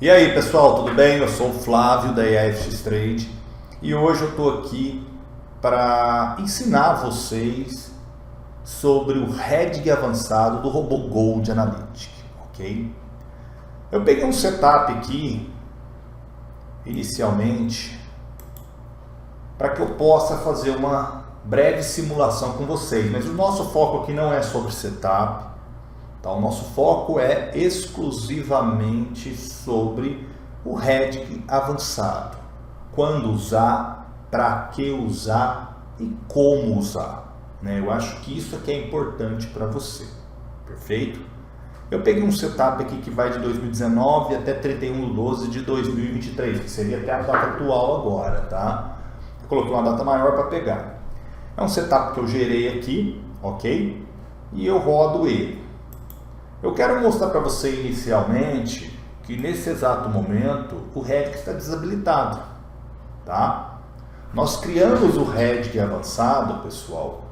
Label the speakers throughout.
Speaker 1: E aí pessoal, tudo bem? Eu sou o Flávio da EAFX Trade e hoje eu estou aqui para ensinar vocês sobre o hedging avançado do robô Gold Analytics, ok? Eu peguei um setup aqui inicialmente para que eu possa fazer uma breve simulação com vocês, mas o nosso foco aqui não é sobre setup, tá? O nosso foco é exclusivamente sobre o hedging avançado, quando usar, para que usar e como usar, né? Eu acho que isso aqui é importante para você, perfeito? Eu peguei um setup aqui que vai de 2019 até 31/12 de 2023, que seria até a data atual agora, tá? Eu coloquei uma data maior para pegar. É um setup que eu gerei aqui, ok? E eu rodo ele. Eu quero mostrar para você inicialmente que nesse exato momento o hedging está desabilitado, tá? Nós criamos o hedging avançado, pessoal,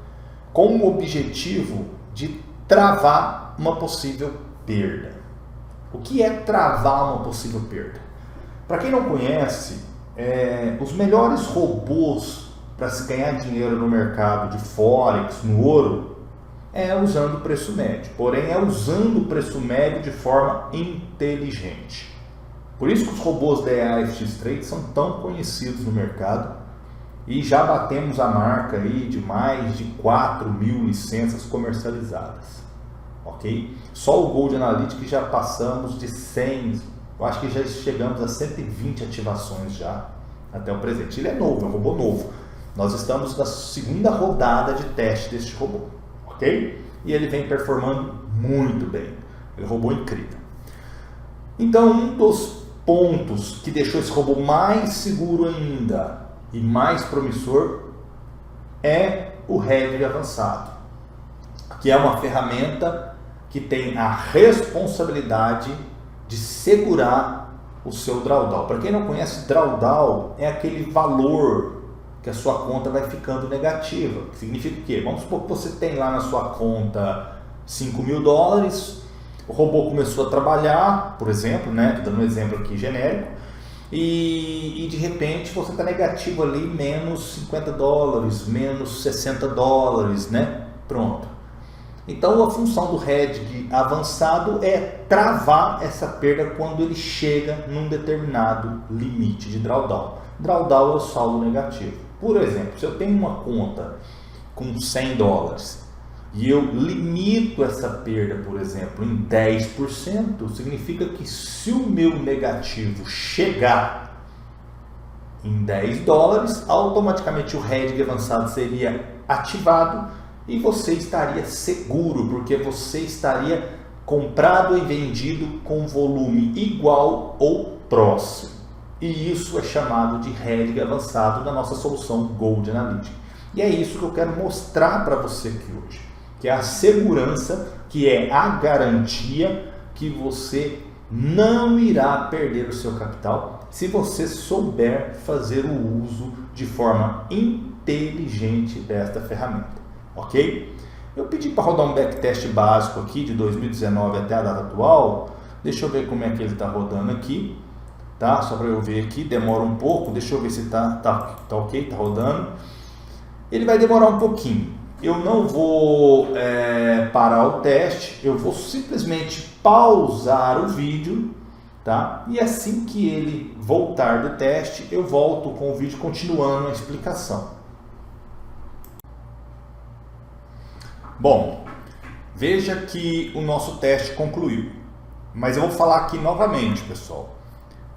Speaker 1: com o objetivo de travar uma possível perda. O que é travar uma possível perda? Para quem não conhece, os melhores robôs para se ganhar dinheiro no mercado de Forex, no ouro, é usando o preço médio. Porém, é usando o preço médio de forma inteligente. Por isso que os robôs da EAFX Trade são tão conhecidos no mercado e já batemos a marca aí de mais de 4.000 licenças comercializadas. Ok? Só o Gold Analytics já passamos de 100, eu acho que já chegamos a 120 ativações já até o presente. Ele é novo, é um robô novo. Nós estamos na segunda rodada de teste deste robô, ok? E ele vem performando muito bem. Ele é um robô incrível. Então, um dos pontos que deixou esse robô mais seguro ainda e mais promissor é o hedging avançado, que é uma ferramenta que tem a responsabilidade de segurar o seu drawdown. Para quem não conhece, drawdown é aquele valor que a sua conta vai ficando negativa. Significa o quê? Vamos supor que você tem lá na sua conta $5.000, o robô começou a trabalhar, por exemplo, né? Estou dando um exemplo aqui genérico, e de repente você está negativo ali, menos $50, menos $60, né? Pronto. Então a função do hedging avançado é travar essa perda quando ele chega num determinado limite de drawdown. Drawdown é o saldo negativo. Por exemplo, se eu tenho uma conta com $100 e eu limito essa perda, por exemplo, em 10%, significa que se o meu negativo chegar em $10, automaticamente o hedging avançado seria ativado e você estaria seguro, porque você estaria comprado e vendido com volume igual ou próximo. E isso é chamado de hedging avançado na nossa solução Gold Analytics. E é isso que eu quero mostrar para você aqui hoje, que é a segurança, que é a garantia que você não irá perder o seu capital se você souber fazer o uso de forma inteligente desta ferramenta, ok? Eu pedi para rodar um backtest básico aqui de 2019 até a data atual. Deixa eu ver como é que ele está rodando aqui. Tá? Só para eu ver aqui, demora um pouco, deixa eu ver se tá ok, tá rodando. Ele vai demorar um pouquinho. Eu não vou parar o teste, eu vou simplesmente pausar o vídeo, tá? E assim que ele voltar do teste, eu volto com o vídeo continuando a explicação. Bom, veja que o nosso teste concluiu, mas eu vou falar aqui novamente, pessoal.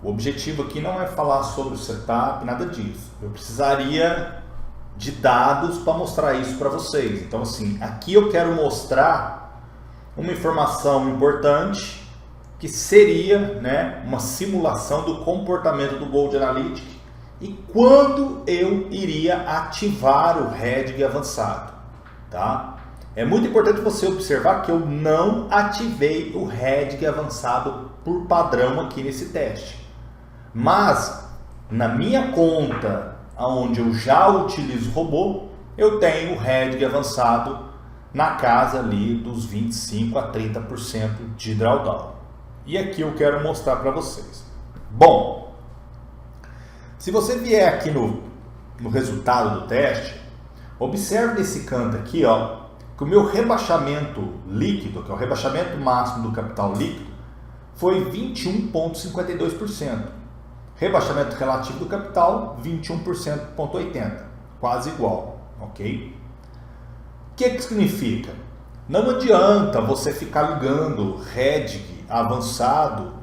Speaker 1: O objetivo aqui não é falar sobre o setup, nada disso. Eu precisaria de dados para mostrar isso para vocês. Então, assim, aqui eu quero mostrar uma informação importante que seria, né, uma simulação do comportamento do Gold Analytics e quando eu iria ativar o hedging avançado, tá? É muito importante você observar que eu não ativei o hedging avançado por padrão aqui nesse teste. Mas na minha conta, onde eu já utilizo o robô, eu tenho o hedging avançado na casa ali dos 25 a 30% de drawdown. E aqui eu quero mostrar para vocês. Bom, se você vier aqui no resultado do teste, observe nesse canto aqui, ó, que o meu rebaixamento líquido, que é o rebaixamento máximo do capital líquido, foi 21,52%. Rebaixamento relativo do capital, 21,80%. Quase igual, ok? O que significa? Não adianta você ficar ligando hedge avançado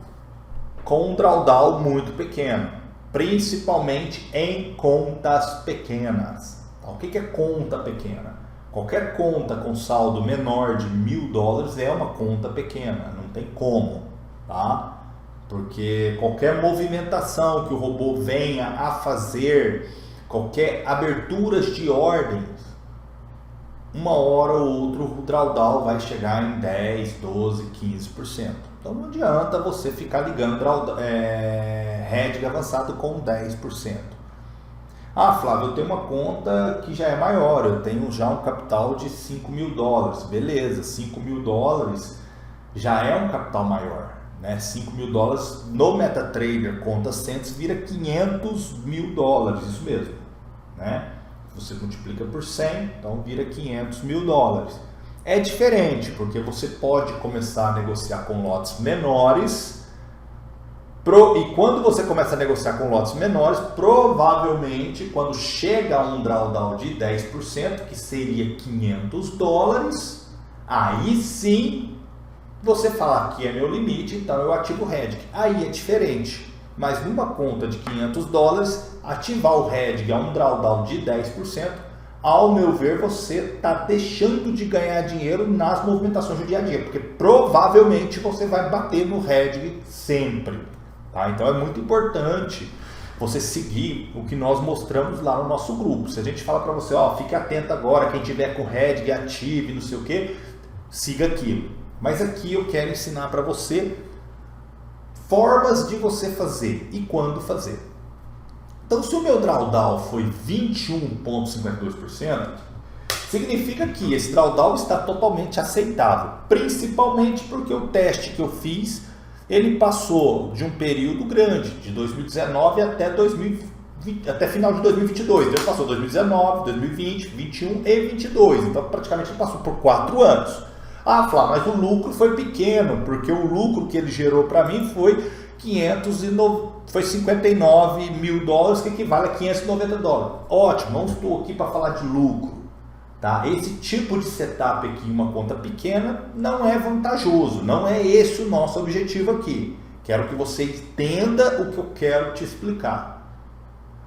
Speaker 1: com um drawdown muito pequeno, principalmente em contas pequenas. O que é conta pequena? Qualquer conta com saldo menor de $1.000 é uma conta pequena, não tem como, tá? Porque qualquer movimentação que o robô venha a fazer, qualquer aberturas de ordens, uma hora ou outra o drawdown vai chegar em 10, 12, 15%. Então não adianta você ficar ligando hedge avançado com 10%. Ah, Flávio, eu tenho uma conta que já é maior, eu tenho já um capital de $5.000. Beleza, $5.000 já é um capital maior, né? $5.000 no MetaTrader conta Centos vira $500.000, isso mesmo, né? Você multiplica por 100, então vira $500.000. É diferente, porque você pode começar a negociar com lotes menores, e quando você começa a negociar com lotes menores, provavelmente quando chega a um drawdown de 10%, que seria $500, aí sim você fala que é meu limite, então eu ativo o hedge. Aí é diferente, mas numa conta de $500, ativar o hedge a um drawdown de 10%, ao meu ver, você está deixando de ganhar dinheiro nas movimentações do dia a dia, porque provavelmente você vai bater no hedge sempre. Tá? Então é muito importante você seguir o que nós mostramos lá no nosso grupo. Se a gente fala para você, ó, fique atento agora, quem tiver com hedge, ative, não sei o que, siga aquilo. Mas aqui eu quero ensinar para você formas de você fazer e quando fazer. Então, se o meu drawdown foi 21,52%, significa que esse drawdown está totalmente aceitável, principalmente porque o teste que eu fiz, ele passou de um período grande, de 2019 até final de 2022. Ele passou 2019, 2020, 2021 e 2022. Então, praticamente ele passou por 4 anos. Ah, Flávio, mas o lucro foi pequeno, porque o lucro que ele gerou para mim foi $59.000, que equivale a $590. Ótimo, não estou aqui para falar de lucro. Tá? Esse tipo de setup aqui em uma conta pequena não é vantajoso, não é esse o nosso objetivo aqui. Quero que você entenda o que eu quero te explicar.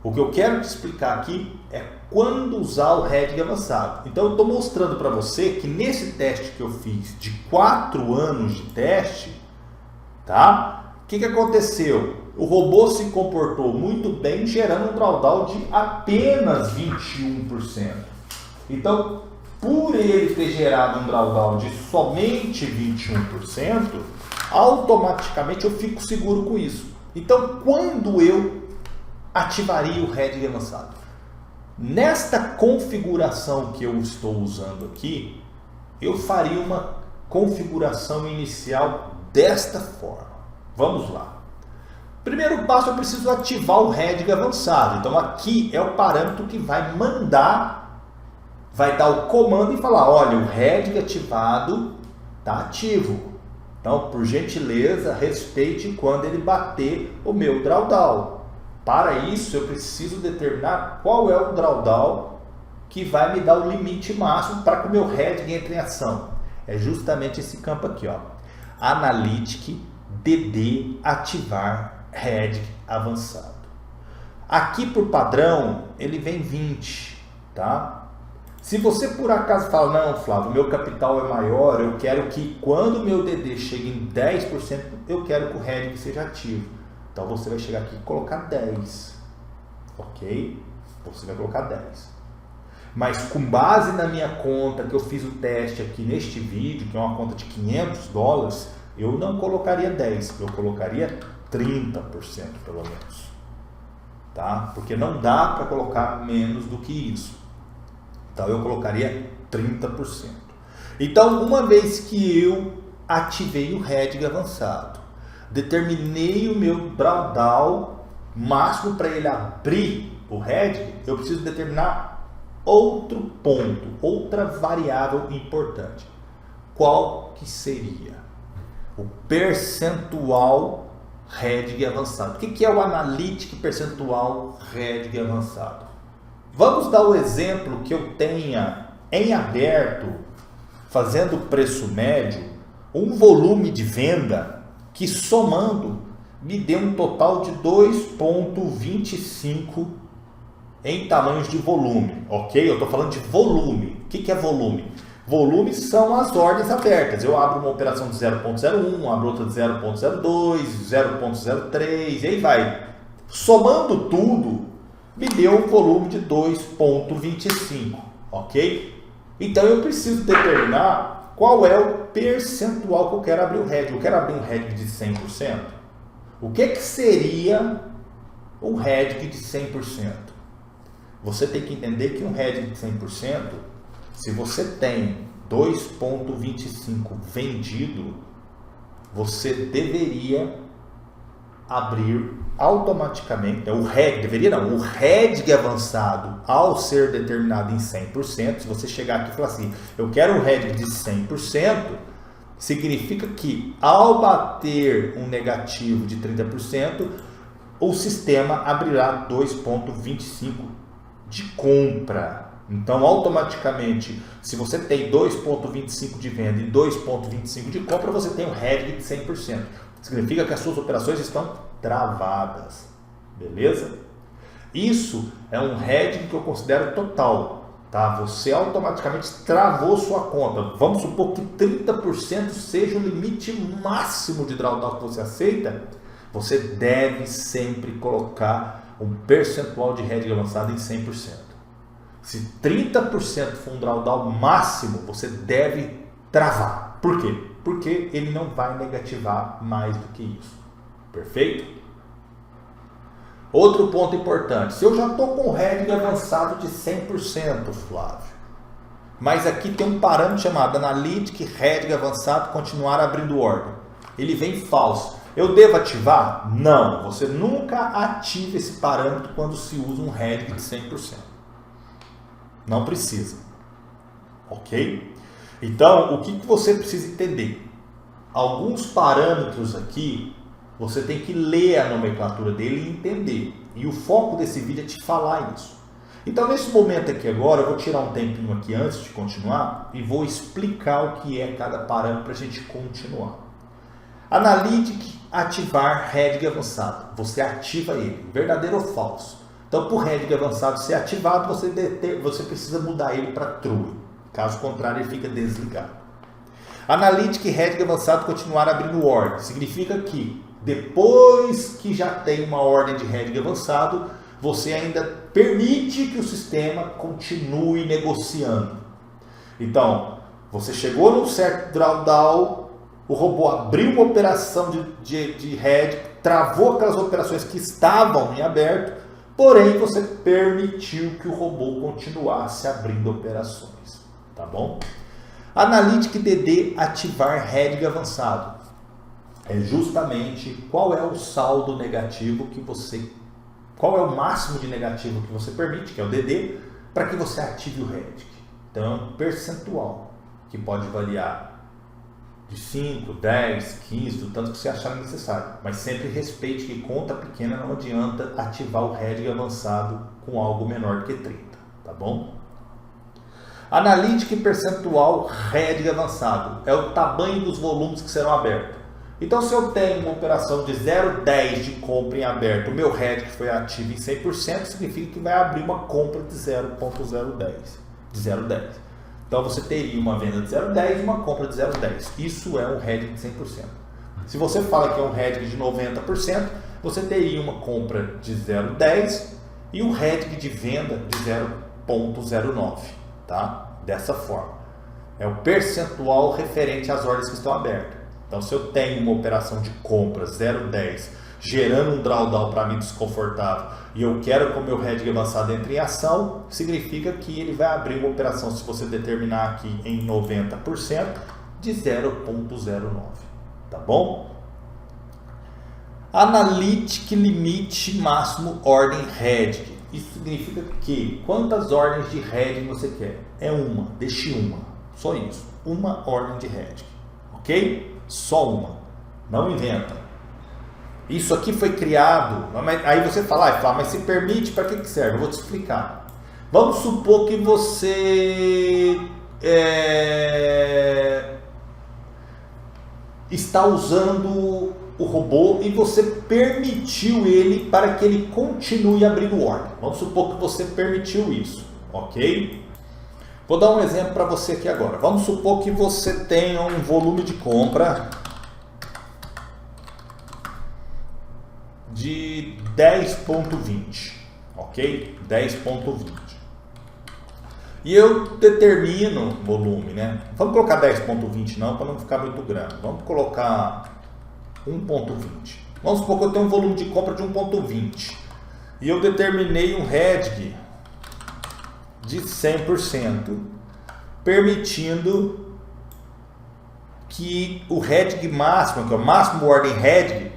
Speaker 1: O que eu quero te explicar aqui é quando usar o hedge avançado. Então eu estou mostrando para você que nesse teste que eu fiz de 4 anos de teste, tá? O que aconteceu? O robô se comportou muito bem, gerando um drawdown de apenas 21%. Então, por ele ter gerado um drawdown de somente 21%, automaticamente eu fico seguro com isso. Então, quando eu ativaria o hedge avançado? Nesta configuração que eu estou usando aqui, eu faria uma configuração inicial desta forma. Vamos lá. Primeiro passo, eu preciso ativar o hedge avançado. Então, aqui é o parâmetro que vai dar o comando e falar, olha, o hedge ativado está ativo. Então, por gentileza, respeite quando ele bater o meu drawdown. Para isso, eu preciso determinar qual é o drawdown que vai me dar o limite máximo para que o meu hedge entre em ação. É justamente esse campo aqui, ó. Analytic DD ativar hedge avançado. Aqui por padrão, ele vem 20, tá? Se você por acaso fala, não, Flávio, meu capital é maior, eu quero que quando o meu DD chegue em 10%, eu quero que o hedge seja ativo. Então você vai chegar aqui e colocar 10, ok? Você vai colocar 10. Mas com base na minha conta, que eu fiz o teste aqui neste vídeo, que é uma conta de $500, eu não colocaria 10, eu colocaria 30% pelo menos. Tá? Porque não dá para colocar menos do que isso. Então eu colocaria 30%. Então, uma vez que eu ativei o hedge avançado, determinei o meu drawdown máximo para ele abrir o hedge, eu preciso determinar outro ponto, outra variável importante. Qual que seria? O percentual hedge avançado. O que é o Analytic percentual hedge avançado? Vamos dar o exemplo que eu tenha em aberto, fazendo preço médio, um volume de venda que somando me dê um total de 2,25 em tamanhos de volume, ok? Eu estou falando de volume. O que é volume? Volume são as ordens abertas. Eu abro uma operação de 0,01, abro outra de 0,02, 0,03, e aí vai. Somando tudo, me deu um volume de 2,25, ok? Então eu preciso determinar qual é o percentual que eu quero abrir o hedge. Eu quero abrir um hedge de 100%. O que seria um hedge de 100%? Você tem que entender que um hedge de 100%, se você tem 2,25 vendido, você deveria abrir automaticamente, o hedge avançado, ao ser determinado em 100%, se você chegar aqui e falar assim, eu quero um hedge de 100%, significa que ao bater um negativo de 30%, o sistema abrirá 2,25 de compra. Então, automaticamente, se você tem 2,25 de venda e 2,25 de compra, você tem um hedge de 100%. Significa que as suas operações estão travadas. Beleza? Isso é um hedge que eu considero total. Tá? Você automaticamente travou sua conta. Vamos supor que 30% seja o limite máximo de drawdown que você aceita. Você deve sempre colocar um percentual de hedge avançado em 100%. Se 30% for um drawdown máximo, você deve travar. Por quê? Porque ele não vai negativar mais do que isso. Perfeito? Outro ponto importante. Se eu já estou com o hedge avançado de 100%, Flávio, mas aqui tem um parâmetro chamado Analytic hedge avançado continuar abrindo ordem. Ele vem falso. Eu devo ativar? Não. Você nunca ativa esse parâmetro quando se usa um hedge de 100%. Não precisa. Ok? Então, o que você precisa entender? Alguns parâmetros aqui, você tem que ler a nomenclatura dele e entender. E o foco desse vídeo é te falar isso. Então, nesse momento aqui agora, eu vou tirar um tempinho aqui antes de continuar e vou explicar o que é cada parâmetro para a gente continuar. Analytic ativar hedge avançado. Você ativa ele, verdadeiro ou falso. Então, por hedge avançado ser ativado, você precisa mudar ele para true. Caso contrário, ele fica desligado. Analytic hedge avançado continuar abrindo ordem. Significa que depois que já tem uma ordem de hedge avançado, você ainda permite que o sistema continue negociando. Então, você chegou num certo drawdown, o robô abriu uma operação de hedge, travou aquelas operações que estavam em aberto, porém você permitiu que o robô continuasse abrindo operações. Tá bom? Analytic DD ativar hedge avançado. É justamente qual é o saldo negativo que você... Qual é o máximo de negativo que você permite, que é o DD, para que você ative o hedge. Então é um percentual que pode variar de 5, 10, 15, do tanto que você achar necessário. Mas sempre respeite que conta pequena não adianta ativar o hedge avançado com algo menor do que 30. Tá bom? Analytic percentual hedge avançado é o tamanho dos volumes que serão abertos. Então, se eu tenho uma operação de 0,10 de compra em aberto, o meu hedge que foi ativo em 100%, significa que vai abrir uma compra de 0,010. De 0,10. Então, você teria uma venda de 0,10 e uma compra de 0,10. Isso é um hedge de 100%. Se você fala que é um hedge de 90%, você teria uma compra de 0,10 e um hedge de venda de 0,09. Tá? Dessa forma. É o percentual referente às ordens que estão abertas. Então, se eu tenho uma operação de compra 0,10 gerando um drawdown para mim desconfortável e eu quero que o meu hedge avançado entre em ação, significa que ele vai abrir uma operação, se você determinar aqui em 90%, de 0,09. Tá bom? Analytic Limit Máximo Ordem Heading. Isso significa que quantas ordens de heading você quer? É uma, deixe uma, só isso, uma ordem de heading, ok? Só uma, não inventa. Isso aqui foi criado, aí você fala, mas se permite, para que serve? Eu vou te explicar. Vamos supor que você está usando o robô e você permitiu ele para que ele continue abrindo ordem. Vamos supor que você permitiu isso, ok? Vou dar um exemplo para você aqui agora. Vamos supor que você tenha um volume de compra de 10.20, ok? 10.20. E eu determino volume, né? Vamos colocar 10.20 não, para não ficar muito grande. Vamos colocar 1.20. Vamos supor que eu tenho um volume de compra de 1.20 e eu determinei um heading de 100%, permitindo que o heading máximo, que é o máximo ordem heading,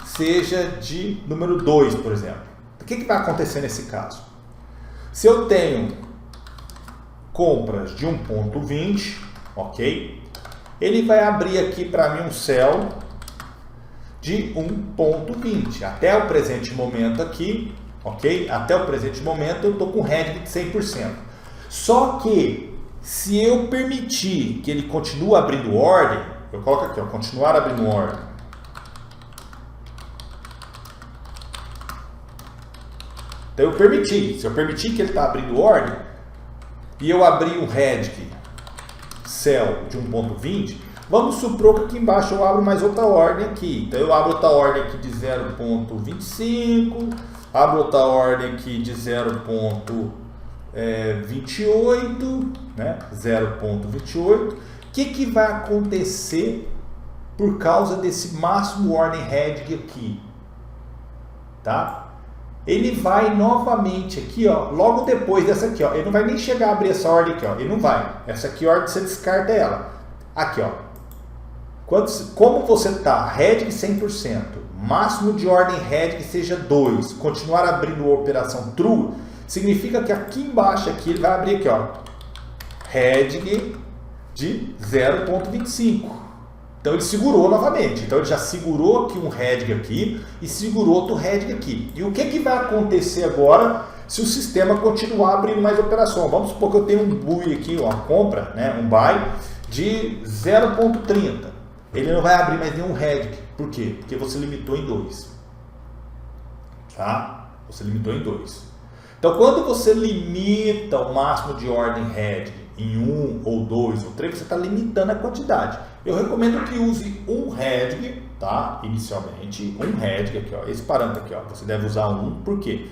Speaker 1: seja de número 2, por exemplo. O que vai acontecer nesse caso? Se eu tenho compras de 1.20, ok? Ele vai abrir aqui para mim um cell de 1.20. Até o presente momento aqui, ok? Até o presente momento eu estou com heading de 100%. Só que, se eu permitir que ele continue abrindo ordem, eu coloco aqui, ó, continuar abrindo ordem. Então eu permiti, se eu permitir que ele está abrindo ordem, e eu abrir um heading cell de 1.20, vamos supor que aqui embaixo eu abro mais outra ordem aqui. Então eu abro outra ordem aqui de 0.25, abro outra ordem aqui de 0.28, né? 0.28. O que vai acontecer por causa desse máximo ordem heading aqui? Tá? Ele vai novamente aqui, ó, logo depois dessa aqui, ó, ele não vai nem chegar a abrir essa ordem aqui, ó, ele não vai. Essa aqui, ordem, você descarta ela. Aqui, ó. Como você tá, heading 100%, máximo de ordem heading seja 2, continuar abrindo a operação true, significa que aqui embaixo aqui, ele vai abrir aqui, ó, heading de 0.25. Então ele segurou novamente, então ele já segurou aqui um heading aqui e segurou outro heading aqui. E o que vai acontecer agora se o sistema continuar abrindo mais operação? Vamos supor que eu tenho um buy aqui, uma compra, né, um buy de 0.30. Ele não vai abrir mais nenhum heading. Por quê? Porque você limitou em 2. Tá? Você limitou em 2. Então quando você limita o máximo de ordem heading em 1 ou 2 ou 3, você está limitando a quantidade. Eu recomendo que use um heading, tá? Inicialmente, um heading aqui, ó, esse parâmetro aqui, ó, você deve usar um, por quê?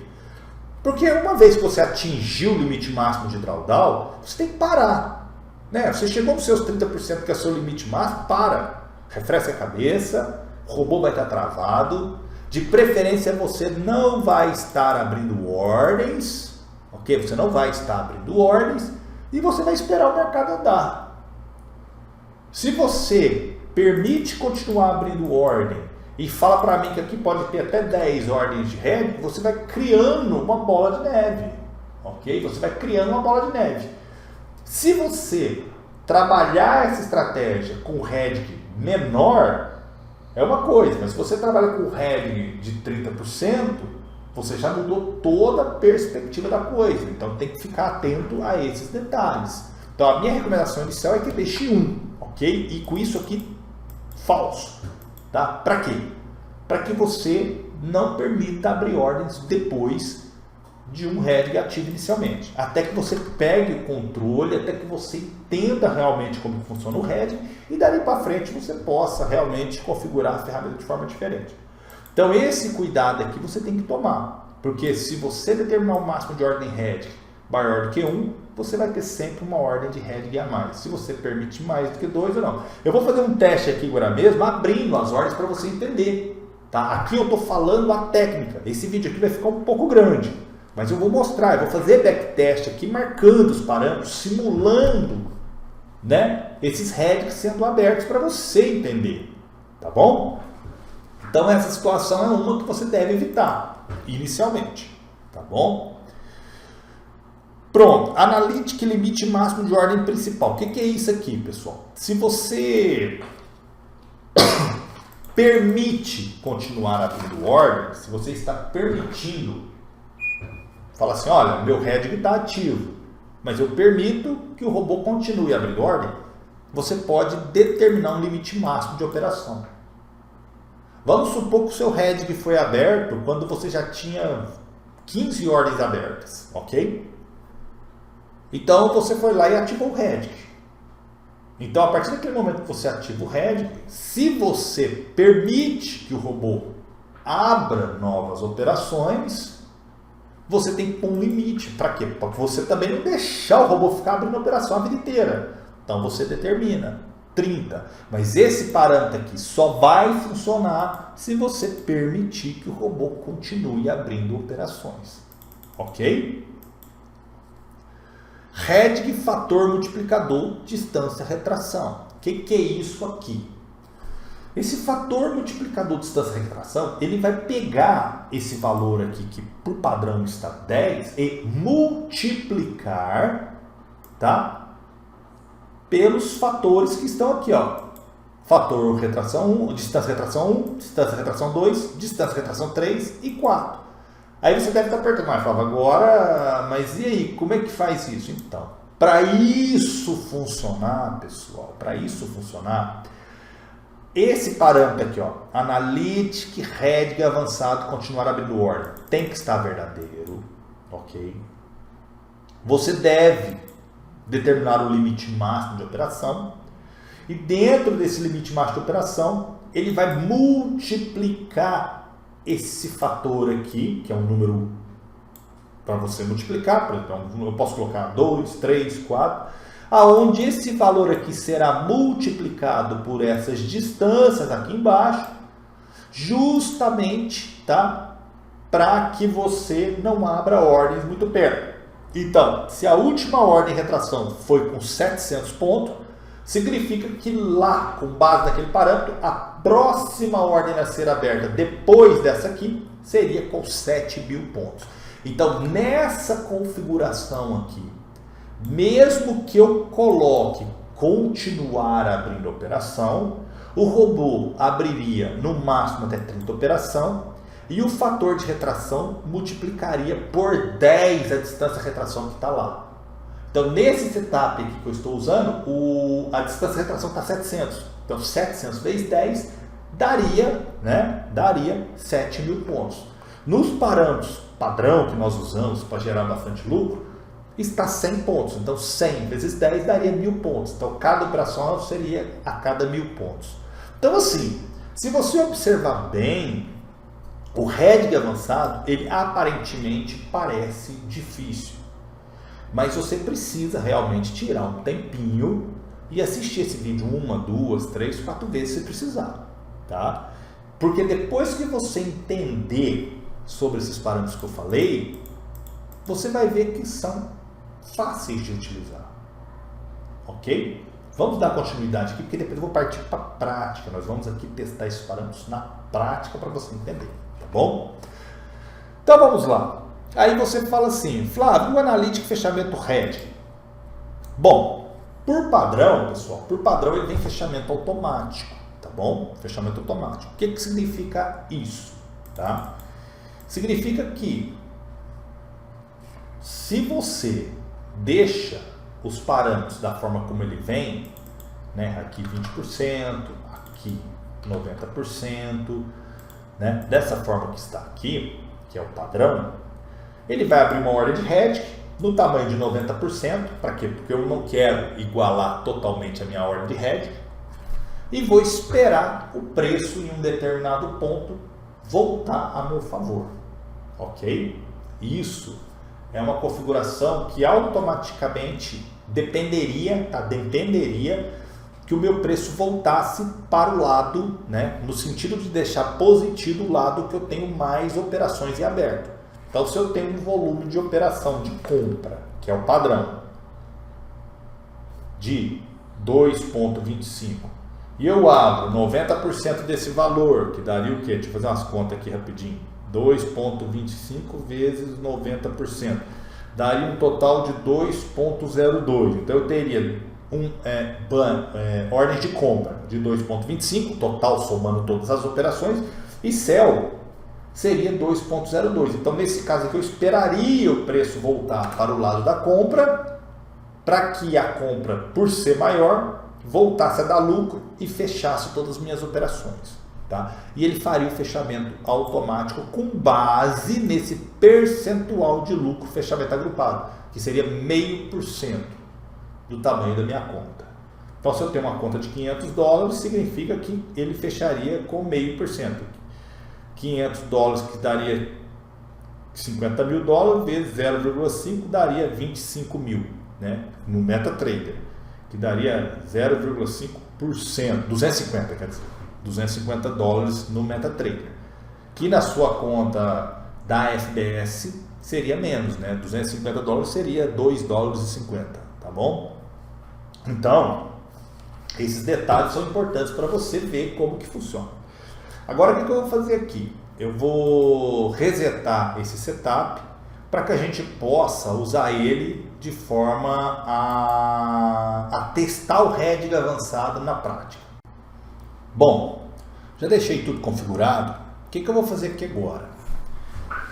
Speaker 1: Porque uma vez que você atingiu o limite máximo de drawdown, você tem que parar, né? Você chegou nos seus 30%, que é o seu limite máximo, para, refresca a cabeça, o robô vai estar travado, de preferência você não vai estar abrindo ordens, ok? Você não vai estar abrindo ordens, e você vai esperar o mercado andar. Se você permite continuar abrindo ordem e fala para mim que aqui pode ter até 10 ordens de heading, você vai criando uma bola de neve, ok? Você vai criando uma bola de neve. Se você trabalhar essa estratégia com heading menor, é uma coisa, mas se você trabalha com heading de 30%, você já mudou toda a perspectiva da coisa. Então tem que ficar atento a esses detalhes. Então a minha recomendação inicial é que deixe um. Ok? E com isso aqui, falso. Tá? Para quê? Para que você não permita abrir ordens depois de um heading ativo inicialmente. Até que você pegue o controle, até que você entenda realmente como funciona o heading e dali para frente você possa realmente configurar a ferramenta de forma diferente. Então esse cuidado aqui você tem que tomar. Porque se você determinar o máximo de ordem heading maior do que 1, você vai ter sempre uma ordem de heading a mais. Se você permite mais do que 2 ou não. Eu vou fazer um teste aqui agora mesmo, abrindo as ordens para você entender. Tá? Aqui eu estou falando a técnica. Esse vídeo aqui vai ficar um pouco grande. Mas eu vou mostrar, eu vou fazer backtest aqui, marcando os parâmetros, simulando né, esses heads sendo abertos para você entender, tá bom? Então essa situação é uma que você deve evitar inicialmente, tá bom? Pronto, analítica e limite máximo de ordem principal. O que é isso aqui, pessoal? Se você permite continuar abrindo ordem, se você está permitindo, fala assim, olha, meu head está ativo, mas eu permito que o robô continue abrindo ordem, você pode determinar um limite máximo de operação. Vamos supor que o seu head foi aberto quando você já tinha 15 ordens abertas, ok? Então você foi lá e ativou o head. Então a partir daquele momento que você ativa o head, se você permite que o robô abra novas operações, você tem que pôr um limite. Para quê? Para você também não deixar o robô ficar abrindo a operação a vida inteira. Então você determina 30. Mas esse parâmetro aqui só vai funcionar se você permitir que o robô continue abrindo operações. Ok? Head fator multiplicador distância retração. O que é isso aqui? Esse fator multiplicador distância retração, ele vai pegar esse valor aqui que por padrão está 10 e multiplicar, tá? Pelos fatores que estão aqui, ó. Fator retração 1, distância retração 1, distância retração 2, distância retração 3 e 4. Aí você deve estar perguntando, mas Flávio, agora, mas e aí, como é que faz isso? Então, para isso funcionar, pessoal, para isso funcionar, esse parâmetro aqui, ó, Analytic Head avançado continuar abrindo ordem, tem que estar verdadeiro, ok? Você deve determinar o limite máximo de operação e dentro desse limite máximo de operação, ele vai multiplicar esse fator aqui, que é um número para você multiplicar, então eu posso colocar 2, 3, 4, aonde esse valor aqui será multiplicado por essas distâncias aqui embaixo, justamente, tá? Para que você não abra ordens muito perto. Então, se a última ordem de retração foi com 700 pontos, significa que lá, com base naquele parâmetro, a próxima ordem a ser aberta depois dessa aqui seria com 7.000 pontos. Então, nessa configuração aqui, mesmo que eu coloque continuar abrindo a operação, o robô abriria no máximo até 30 operação e o fator de retração multiplicaria por 10 a distância de retração que está lá. Então, nesse setup aqui que eu estou usando, a distância de retração está 700. Então, 700 vezes 10 daria 7.000 pontos. Nos parâmetros padrão que nós usamos para gerar bastante lucro, está 100 pontos. Então, 100 vezes 10 daria 1.000 pontos. Então, cada operação seria a cada 1.000 pontos. Então, assim, se você observar bem, o head avançado, ele aparentemente parece difícil. Mas você precisa realmente tirar um tempinho e assistir esse vídeo 1, 2, 3, 4 vezes se precisar, tá? Porque depois que você entender sobre esses parâmetros que eu falei, você vai ver que são fáceis de utilizar, ok? Vamos dar continuidade aqui, porque depois eu vou partir para a prática. Nós vamos aqui testar esses parâmetros na prática para você entender, tá bom? Então vamos lá. Aí você fala assim, Flávio, o analítico fechamento head. Bom, por padrão, pessoal, por padrão ele vem fechamento automático, tá bom? Fechamento automático. O que significa isso? Tá? Significa que se você deixa os parâmetros da forma como ele vem, né, aqui 20%, aqui 90%, né, dessa forma que está aqui, que é o padrão, ele vai abrir uma ordem de head no tamanho de 90%, para quê? Porque eu não quero igualar totalmente a minha ordem de head, e vou esperar o preço em um determinado ponto voltar a meu favor, ok? Isso é uma configuração que automaticamente dependeria que o meu preço voltasse para o lado, né, no sentido de deixar positivo o lado que eu tenho mais operações em aberto. Então, se eu tenho um volume de operação de compra, que é o padrão, de 2,25 e eu abro 90% desse valor, que daria o quê? Deixa eu fazer umas contas aqui rapidinho. 2,25 vezes 90%. Daria um total de 2,02. Então eu teria ordem de compra de 2,25, total somando todas as operações, e sell seria 2,02. Então nesse caso aqui eu esperaria o preço voltar para o lado da compra, para que a compra, por ser maior, voltasse a dar lucro e fechasse todas as minhas operações. Tá? E ele faria o fechamento automático com base nesse percentual de lucro fechamento agrupado, que seria 0,5% do tamanho da minha conta. Então, se eu tenho uma conta de $500, significa que ele fecharia com 0,5%. $500 que daria $50 mil, vezes 0,5 daria 25 mil, né? No MetaTrader, que daria 0,5%, 250, quer dizer. $250 no MetaTrader, que na sua conta da FBS seria menos, né? $250 seria $2,50, tá bom? Então, esses detalhes são importantes para você ver como que funciona. Agora, o que eu vou fazer aqui? Eu vou resetar esse setup para que a gente possa usar ele de forma a testar o hedging avançado na prática. Bom, já deixei tudo configurado. O que eu vou fazer aqui agora?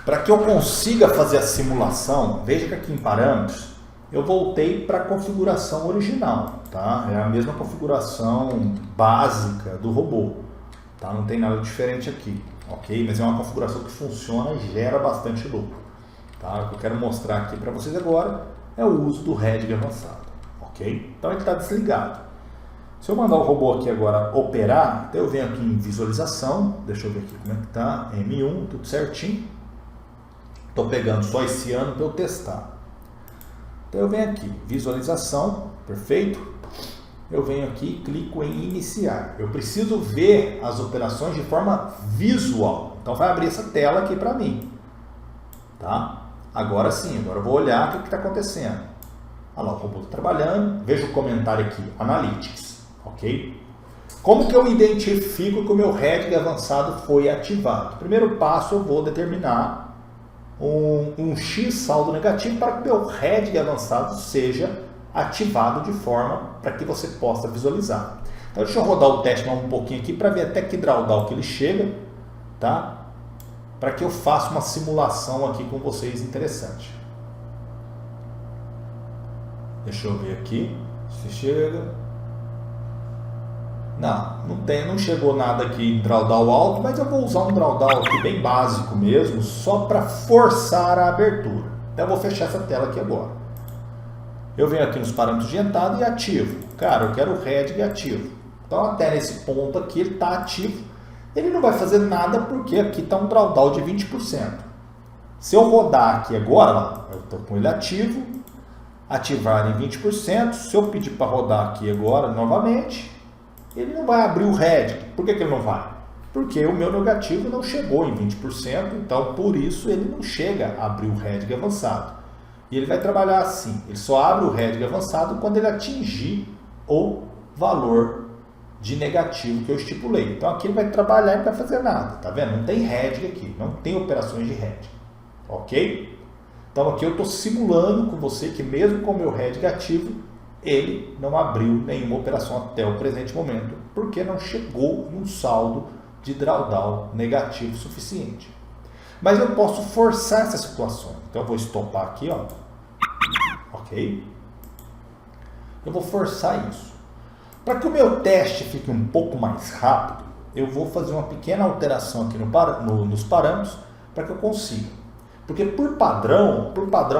Speaker 1: Para que eu consiga fazer a simulação, veja que aqui em parâmetros, eu voltei para a configuração original, tá? É a mesma configuração básica do robô, tá? Não tem nada diferente aqui, ok? Mas é uma configuração que funciona e gera bastante lucro, tá? O que eu quero mostrar aqui para vocês agora é o uso do hedging avançado, ok? Então ele está desligado. Se eu mandar o robô aqui agora operar, então eu venho aqui em visualização, deixa eu ver aqui como é que tá, M1, tudo certinho. Estou pegando só esse ano para eu testar. Então eu venho aqui, visualização, perfeito. Eu venho aqui e clico em iniciar. Eu preciso ver as operações de forma visual. Então vai abrir essa tela aqui para mim. Tá? Agora sim, agora eu vou olhar o que está acontecendo. Olha lá, o robô está trabalhando, veja o comentário aqui, Analytics. Ok? Como que eu identifico que o meu hedging avançado foi ativado? Primeiro passo, eu vou determinar um X saldo negativo para que o meu hedging avançado seja ativado de forma para que você possa visualizar. Então, deixa eu rodar o teste um pouquinho aqui para ver até que drawdown que ele chega, tá? Para que eu faça uma simulação aqui com vocês interessante. Deixa eu ver aqui se chega. Não chegou nada aqui em drawdown alto, mas eu vou usar um drawdown aqui bem básico mesmo, só para forçar a abertura. Então eu vou fechar essa tela aqui agora. Eu venho aqui nos parâmetros de entrada e ativo. Cara, eu quero o hedging ativo. Então até nesse ponto aqui ele está ativo. Ele não vai fazer nada porque aqui está um drawdown de 20%. Se eu rodar aqui agora, eu estou com ele ativo, ativar em 20%. Se eu pedir para rodar aqui agora novamente, ele não vai abrir o hedging. Por que ele não vai? Porque o meu negativo não chegou em 20%, então por isso ele não chega a abrir o hedging avançado. E ele vai trabalhar assim, ele só abre o hedging avançado quando ele atingir o valor de negativo que eu estipulei. Então aqui ele vai trabalhar e não vai fazer nada, tá vendo? Não tem hedging aqui, não tem operações de hedging, ok? Então aqui eu estou simulando com você que mesmo com o meu hedging ativo, ele não abriu nenhuma operação até o presente momento, porque não chegou em um saldo de drawdown negativo suficiente. Mas eu posso forçar essa situação. Então eu vou estopar aqui, ó. Ok? Eu vou forçar isso. Para que o meu teste fique um pouco mais rápido, eu vou fazer uma pequena alteração aqui nos parâmetros para que eu consiga. Porque por padrão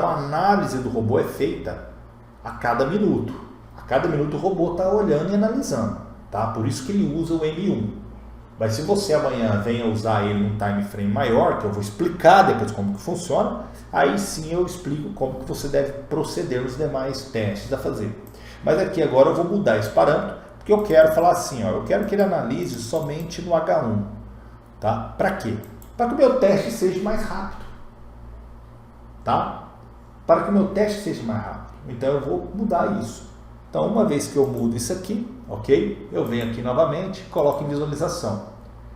Speaker 1: a análise do robô é feita a cada minuto. A cada minuto o robô está olhando e analisando, tá? Por isso que ele usa o M1. Mas se você amanhã venha usar ele num time frame maior, que eu vou explicar depois como que funciona, aí sim eu explico como que você deve proceder nos demais testes a fazer. Mas aqui agora eu vou mudar esse parâmetro, porque eu quero falar assim, ó, eu quero que ele analise somente no H1, tá? Para quê? Para que o meu teste seja mais rápido, tá? Para que o meu teste seja mais rápido. Então eu vou mudar isso. Então, uma vez que eu mudo isso aqui, ok? Eu venho aqui novamente, coloco em visualização.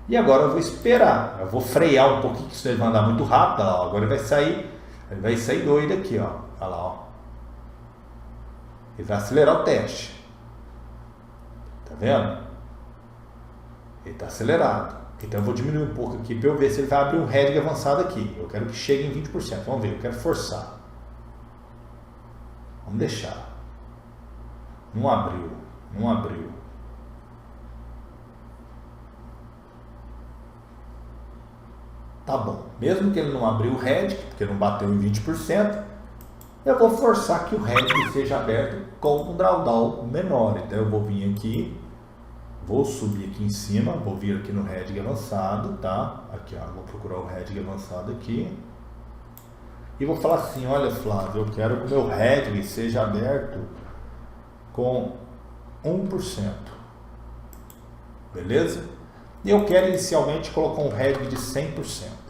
Speaker 1: E agora eu vou esperar, eu vou frear um pouquinho, que senão ele vai andar muito rápido, ó. Agora ele vai sair doido aqui, ó. Olha lá, ó. Ele vai acelerar o teste. Tá vendo? Ele está acelerado. Então eu vou diminuir um pouco aqui para eu ver se ele vai abrir um heading avançado aqui. Eu quero que chegue em 20%. Vamos ver, eu quero forçar. Vamos deixar. Não abriu. Não abriu. Tá bom. Mesmo que ele não abriu o heading, porque não bateu em 20%, eu vou forçar que o heading seja aberto com um drawdown menor. Então eu vou vir aqui, vou subir aqui em cima, vou vir aqui no heading avançado, tá? Aqui, ó, vou procurar o heading avançado aqui. E vou falar assim, olha Flávio, eu quero que o meu heading seja aberto com 1%. Beleza? E eu quero inicialmente colocar um heading de 100%.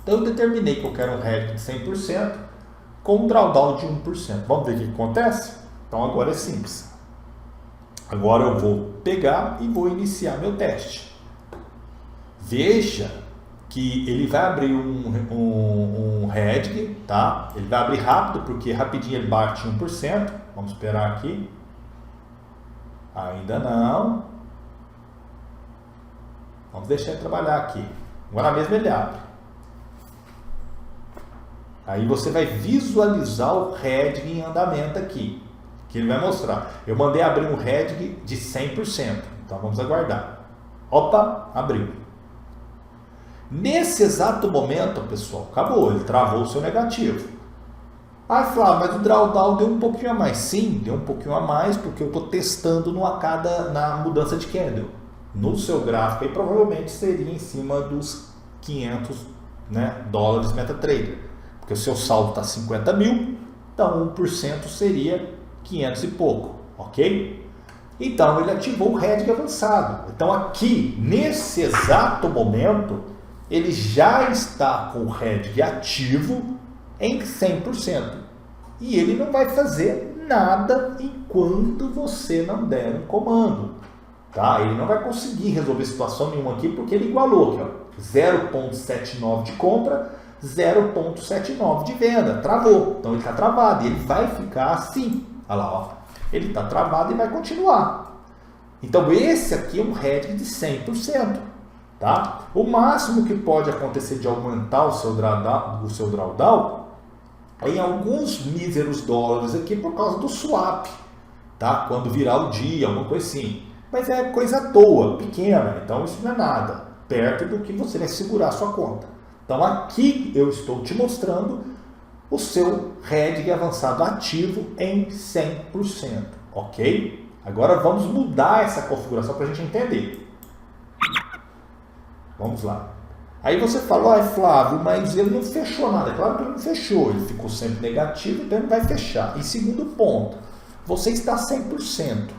Speaker 1: Então eu determinei que eu quero um heading de 100% com um drawdown de 1%. Vamos ver o que acontece? Então agora é simples. Agora eu vou pegar e vou iniciar meu teste. Veja que ele vai abrir um heading, tá? Ele vai abrir rápido, porque rapidinho ele bate 1%. Vamos esperar aqui. Ainda não. Vamos deixar ele trabalhar aqui. Agora mesmo ele abre. Aí você vai visualizar o heading em andamento aqui, que ele vai mostrar. Eu mandei abrir um heading de 100%, então vamos aguardar. Opa, abriu. Nesse exato momento, pessoal, acabou, ele travou o seu negativo. Ah, Flávio, mas o drawdown deu um pouquinho a mais. Sim, deu um pouquinho a mais, porque eu estou testando na mudança de candle. No seu gráfico aí provavelmente seria em cima dos 500, né, dólares MetaTrader. Porque o seu saldo está 50 mil, então 1% seria 500 e pouco, ok? Então ele ativou o heading avançado. Então aqui, nesse exato momento, ele já está com o heading ativo em 100%. E ele não vai fazer nada enquanto você não der um comando. Tá? Ele não vai conseguir resolver situação nenhuma aqui, porque ele igualou aqui, ó, 0,79 de compra, 0,79 de venda, travou, então ele está travado e ele vai ficar assim, olha lá, ó. Ele está travado e vai continuar. Então esse aqui é um heading de 100%, tá? O máximo que pode acontecer de aumentar o seu drawdown é em alguns míseros dólares aqui por causa do swap, tá? Quando virar o dia, alguma coisa assim, mas é coisa à toa, pequena, então isso não é nada, perto do que você vai segurar a sua conta. Então aqui eu estou te mostrando o seu heading avançado ativo em 100%, ok? Agora vamos mudar essa configuração para a gente entender. Vamos lá. Aí você falou, ah, Flávio, mas ele não fechou nada. Claro que ele não fechou, ele ficou sempre negativo, então ele vai fechar. E segundo ponto, você está 100%.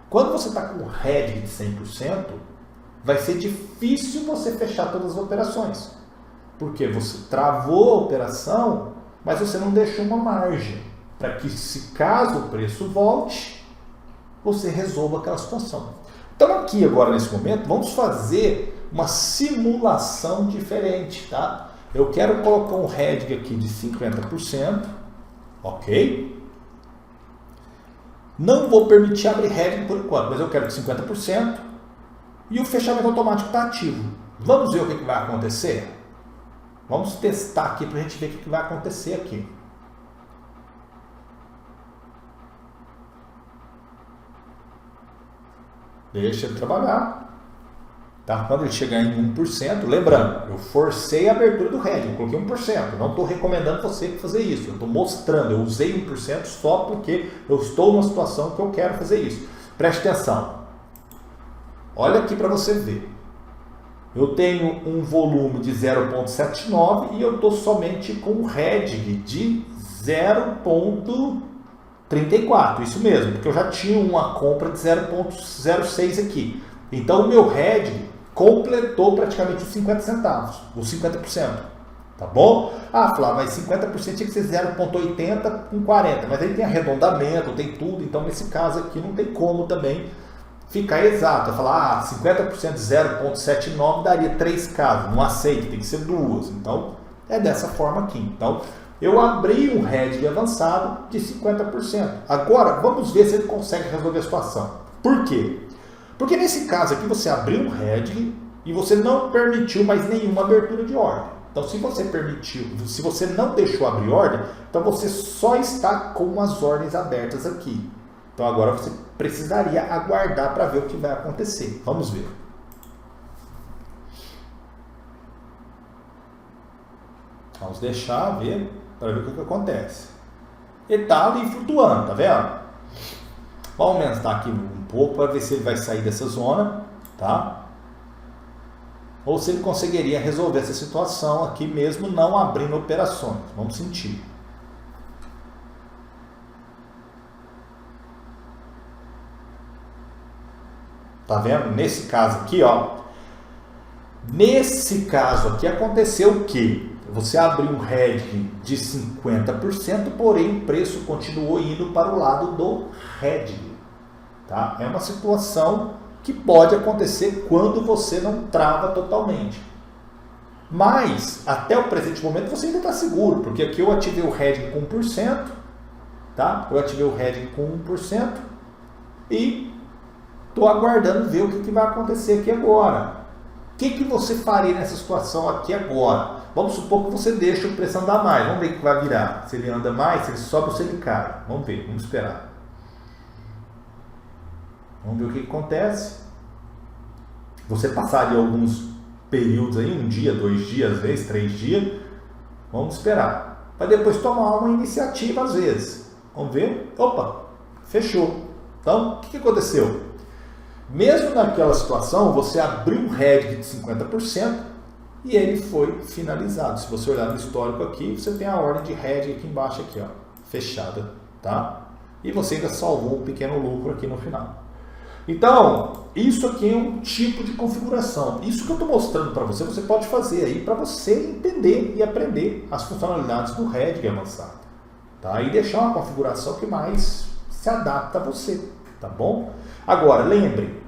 Speaker 1: Quando você está com o heading de 100%, vai ser difícil você fechar todas as operações. Porque você travou a operação, mas você não deixou uma margem para que, se caso o preço volte, você resolva aquela situação. Então aqui agora nesse momento, vamos fazer uma simulação diferente, tá? Eu quero colocar um heading aqui de 50%, ok? Não vou permitir abrir heading por enquanto, mas eu quero de 50% e o fechamento automático está ativo. Vamos ver o que vai acontecer? Vamos testar aqui para a gente ver o que vai acontecer aqui. Deixa ele trabalhar. Tá? Quando ele chegar em 1%, lembrando, eu forcei a abertura do heading, eu coloquei 1%. Não estou recomendando você fazer isso. Eu estou mostrando, eu usei 1% só porque eu estou numa situação que eu quero fazer isso. Preste atenção. Olha aqui para você ver. Eu tenho um volume de 0,79 e eu estou somente com um heading de 0,34. Isso mesmo, porque eu já tinha uma compra de 0,06 aqui. Então o meu heading completou praticamente os 50 centavos, os 50%. Tá bom? Ah, Flávio, mas 50% tinha que ser 0,80 com 40, mas aí tem arredondamento, tem tudo, então nesse caso aqui não tem como também ficar exato. Falar, 50% de 0,79 daria 3 casas, não aceito, tem que ser 2. Então é dessa forma aqui. Então eu abri um hedge avançado de 50%. Agora vamos ver se ele consegue resolver a situação. Por quê? Porque nesse caso aqui você abriu um hedge e você não permitiu mais nenhuma abertura de ordem. Então, se você permitiu, se você não deixou abrir ordem, então você só está com as ordens abertas aqui. Então, agora você precisaria aguardar para ver o que vai acontecer. Vamos ver. Vamos deixar ver para ver o que acontece. Ele está ali flutuando, tá vendo? Vamos aumentar aqui um pouco para ver se ele vai sair dessa zona, tá? Ou se ele conseguiria resolver essa situação aqui mesmo não abrindo operações. Vamos sentir. Tá vendo? Nesse caso aqui, ó. Nesse caso aqui aconteceu o quê? Você abriu um hedge de 50%, porém o preço continuou indo para o lado do hedge. Tá? É uma situação que pode acontecer quando você não trava totalmente. Mas, até o presente momento, você ainda está seguro, porque aqui eu ativei o hedging com 1%, tá? Eu ativei o hedging com 1% e estou aguardando ver o que vai acontecer aqui agora. O que você faria nessa situação aqui agora? Vamos supor que você deixa o preço andar mais, vamos ver o que vai virar. Se ele anda mais, se ele sobe ou se ele cai. Vamos ver, vamos esperar. Vamos ver o que acontece. Você passaria alguns períodos aí, 1 dia, 2 dias, às vezes 3 dias. Vamos esperar. Para depois tomar uma iniciativa às vezes. Vamos ver. Opa, fechou. Então, o que aconteceu? Mesmo naquela situação, você abriu um hedge de 50% e ele foi finalizado. Se você olhar no histórico aqui, você tem a ordem de hedge aqui embaixo, aqui, ó, fechada, tá? E você ainda salvou um pequeno lucro aqui no final. Então, isso aqui é um tipo de configuração. Isso que eu estou mostrando para você, você pode fazer aí para você entender e aprender as funcionalidades do hedge avançado. Tá? E deixar uma configuração que mais se adapta a você. Tá bom? Agora, lembre,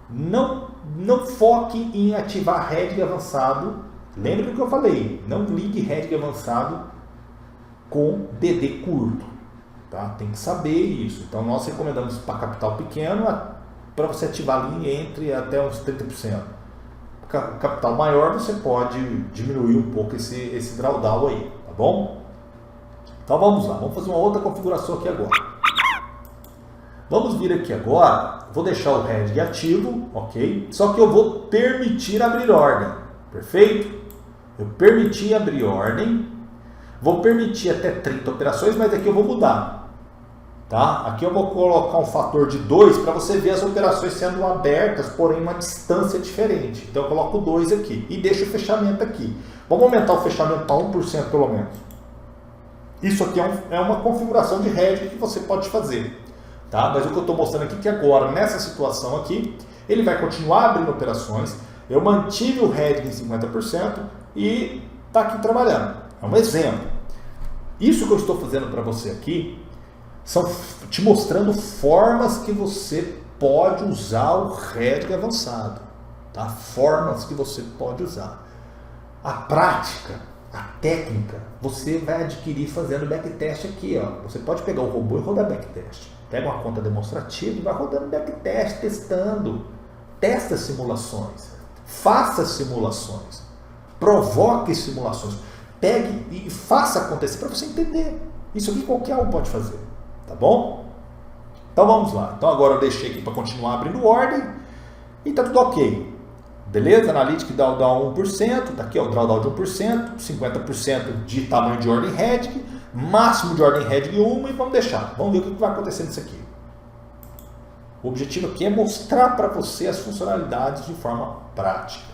Speaker 1: não foque em ativar hedge avançado. Lembre do que eu falei, não ligue hedge avançado com DD curto. Tá? Tem que saber isso. Então, nós recomendamos para capital pequeno, para você ativar ali entre até uns 30%. Capital maior, você pode diminuir um pouco esse drawdown aí, tá bom? Então vamos lá, vamos fazer uma outra configuração aqui agora. Vamos vir aqui agora, vou deixar o hedge ativo, ok? Só que eu vou permitir abrir ordem, perfeito? Eu permiti abrir ordem, vou permitir até 30 operações, mas aqui eu vou mudar. Tá? Aqui eu vou colocar um fator de 2 para você ver as operações sendo abertas, porém uma distância diferente. Então eu coloco 2 aqui e deixo o fechamento aqui. Vamos aumentar o fechamento para 1% pelo menos. Isso aqui é uma configuração de hedge que você pode fazer. Tá? Mas o que eu estou mostrando aqui é que agora, nessa situação aqui, ele vai continuar abrindo operações. Eu mantive o hedge em 50% e está aqui trabalhando. É um exemplo. Isso que eu estou fazendo para você aqui são te mostrando formas que você pode usar o hedge avançado, tá? Formas que você pode usar. A prática, a técnica, você vai adquirir fazendo backtest aqui, ó. Você pode pegar o robô e rodar backtest. Pega uma conta demonstrativa e vai rodando backtest, testando. Testa simulações. Faça simulações. Provoque simulações. Pegue e faça acontecer para você entender. Isso aqui qualquer um pode fazer. Tá bom? Então vamos lá. Então agora eu deixei aqui para continuar abrindo ordem e tá tudo ok. Beleza? Analytics drawdown 1%, tá aqui ó, o drawdown de 1%, 50% de tamanho de ordem hedge, máximo de ordem hedge 1 e vamos deixar. Vamos ver o que vai acontecer nisso aqui. O objetivo aqui é mostrar para você as funcionalidades de forma prática.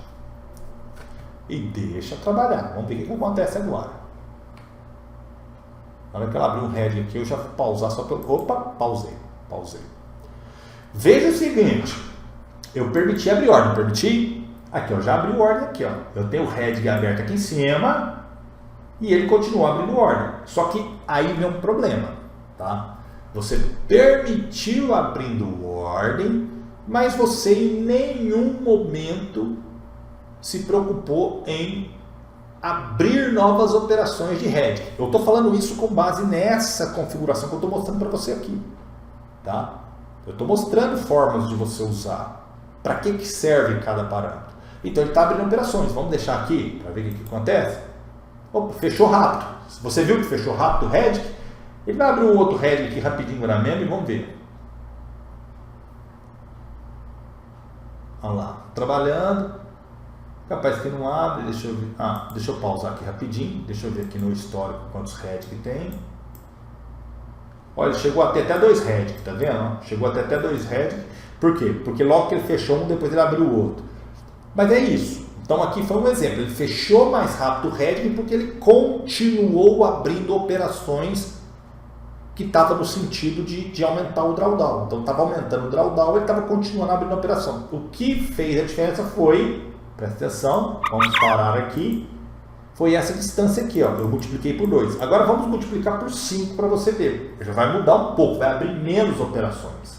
Speaker 1: E deixa trabalhar. Vamos ver o que acontece agora. Na hora que ela abrir um hedge aqui, eu já vou pausar só pelo... Opa, pausei. Veja o seguinte, eu permiti abrir ordem, permiti? Aqui, eu já abri ordem aqui, ó. Eu tenho o hedge aberto aqui em cima, e ele continuou abrindo ordem. Só que aí vem um problema, tá? Você permitiu abrindo ordem, mas você em nenhum momento se preocupou em abrir novas operações de hedge. Eu estou falando isso com base nessa configuração que eu estou mostrando para você aqui, tá? Eu estou mostrando formas de você usar. Para que serve cada parâmetro? Então ele está abrindo operações. Vamos deixar aqui para ver o que acontece. Opa, fechou rápido. Se você viu que fechou rápido o hedge, ele vai abrir um outro hedge aqui rapidinho na mesma e vamos ver. Olha lá, trabalhando. Capaz que não abre, deixa eu ver. Deixa eu pausar aqui rapidinho. Deixa eu ver aqui no histórico quantos heads que tem. Olha, chegou até 2 heads, tá vendo? Chegou até 2 heads. Por quê? Porque logo que ele fechou um, depois ele abriu o outro. Mas é isso. Então aqui foi um exemplo. Ele fechou mais rápido o head porque ele continuou abrindo operações que estava no sentido de aumentar o drawdown. Então estava aumentando o drawdown, ele estava continuando abrindo a operação. O que fez a diferença foi, presta atenção, vamos parar aqui, foi essa distância aqui, ó, eu multipliquei por 2. Agora vamos multiplicar por 5 para você ver. Já vai mudar um pouco, vai abrir menos operações.